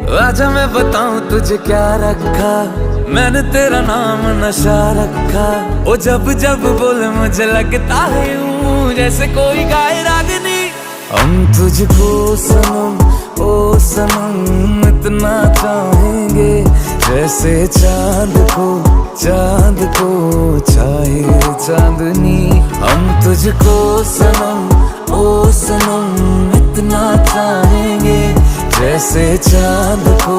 आजा मैं बताऊं तुझे क्या रखा, मैंने तेरा नाम नशा रखा। ओ जब जब बोले मुझे लगता है यूं जैसे कोई गाए रागनी। हम तुझको सनम ओ सनम इतना चाहेंगे, जैसे चांद को चाहे चांदनी। हम तुझको सनम ओ सनम इतना चाहेंगे, जैसे चांद को